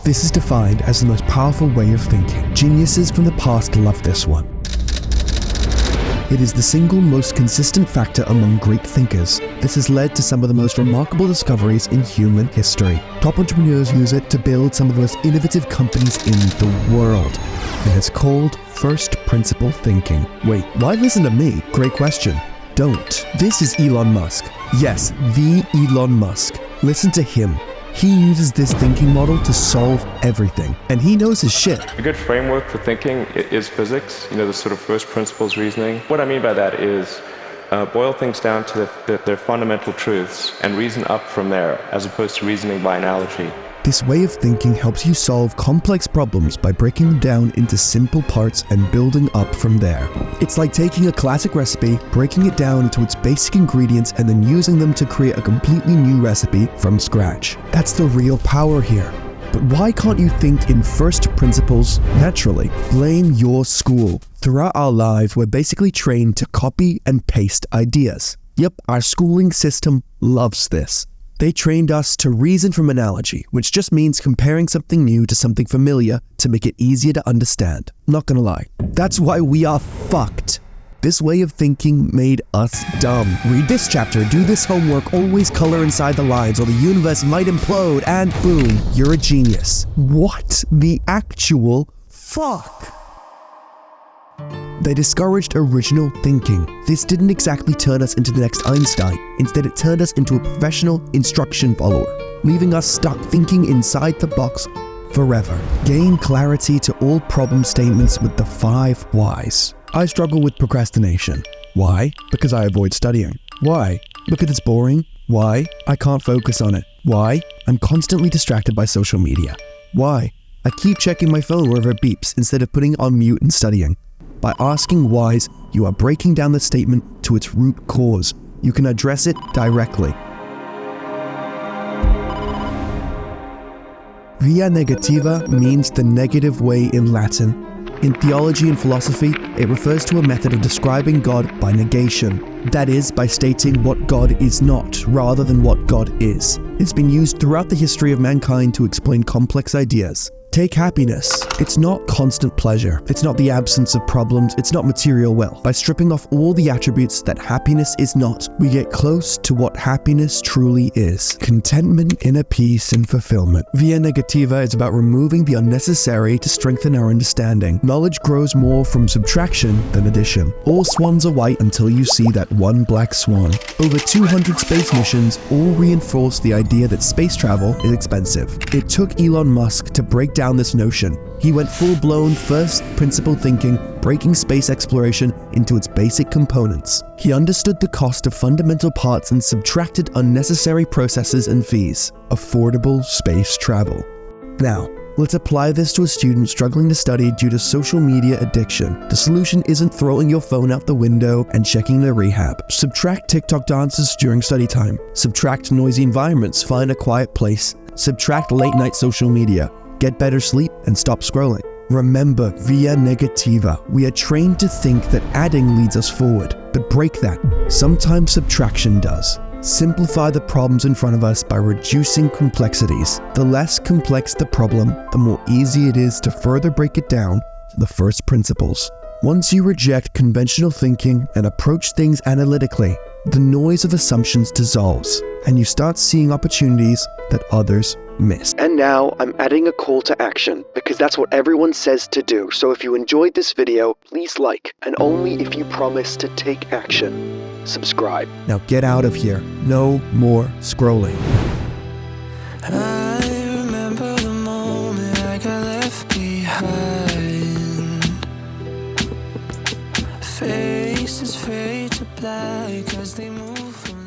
This is defined as the most powerful way of thinking. Geniuses from the past love this one. It is the single most consistent factor among great thinkers. This has led to some of the most remarkable discoveries in human history. Top entrepreneurs use it to build some of the most innovative companies in the world. It is called first principle thinking. Wait, why listen to me? Great question. Don't. This is Elon Musk. Yes, the Elon Musk. Listen to him. He uses this thinking model to solve everything, and he knows his shit. A good framework for thinking is physics, the sort of first principles reasoning. What I mean by that is boil things down to their fundamental truths and reason up from there, as opposed to reasoning by analogy. This way of thinking helps you solve complex problems by breaking them down into simple parts and building up from there. It's like taking a classic recipe, breaking it down into its basic ingredients, and then using them to create a completely new recipe from scratch. That's the real power here. But why can't you think in first principles naturally? Blame your school. Throughout our lives, we're basically trained to copy and paste ideas. Yep, our schooling system loves this. They trained us to reason from analogy, which just means comparing something new to something familiar to make it easier to understand. Not gonna lie, that's why we are fucked. This way of thinking made us dumb. Read this chapter, do this homework, always color inside the lines or the universe might implode, and boom, you're a genius. What the actual fuck? They discouraged original thinking. This didn't exactly turn us into the next Einstein. Instead, it turned us into a professional instruction follower, leaving us stuck thinking inside the box forever. Gain clarity to all problem statements with the 5 whys. I struggle with procrastination. Why? Because I avoid studying. Why? Because it's boring. Why? I can't focus on it. Why? I'm constantly distracted by social media. Why? I keep checking my phone wherever it beeps instead of putting it on mute and studying. By asking whys, you are breaking down the statement to its root cause. You can address it directly. Via negativa means the negative way in Latin. In theology and philosophy, it refers to a method of describing God by negation. That is, by stating what God is not, rather than what God is. It's been used throughout the history of mankind to explain complex ideas. Take happiness. It's not constant pleasure. It's not the absence of problems. It's not material wealth. By stripping off all the attributes that happiness is not, we get close to what happiness truly is. Contentment, inner peace, and fulfillment. Via negativa is about removing the unnecessary to strengthen our understanding. Knowledge grows more from subtraction than addition. All swans are white until you see that one black swan. Over 200 space missions all reinforce the idea that space travel is expensive. It took Elon Musk to break down this notion. He went full-blown first principle thinking, breaking space exploration into its basic components. He understood the cost of fundamental parts and subtracted unnecessary processes and fees. Affordable space travel. Now, let's apply this to a student struggling to study due to social media addiction. The solution isn't throwing your phone out the window and checking the rehab. Subtract TikTok dances during study time. Subtract noisy environments, find a quiet place. Subtract late-night social media. Get better sleep and stop scrolling. Remember, via negativa, we are trained to think that adding leads us forward, but break that. Sometimes subtraction does. Simplify the problems in front of us by reducing complexities. The less complex the problem, the more easy it is to further break it down to the first principles. Once you reject conventional thinking and approach things analytically, the noise of assumptions dissolves, and you start seeing opportunities that others miss. And now I'm adding a call to action, because that's what everyone says to do. So if you enjoyed this video, please like, and only if you promise to take action. Subscribe. Now get out of here. No more scrolling. I remember the moment I got left behind. Faces fade to black as they move from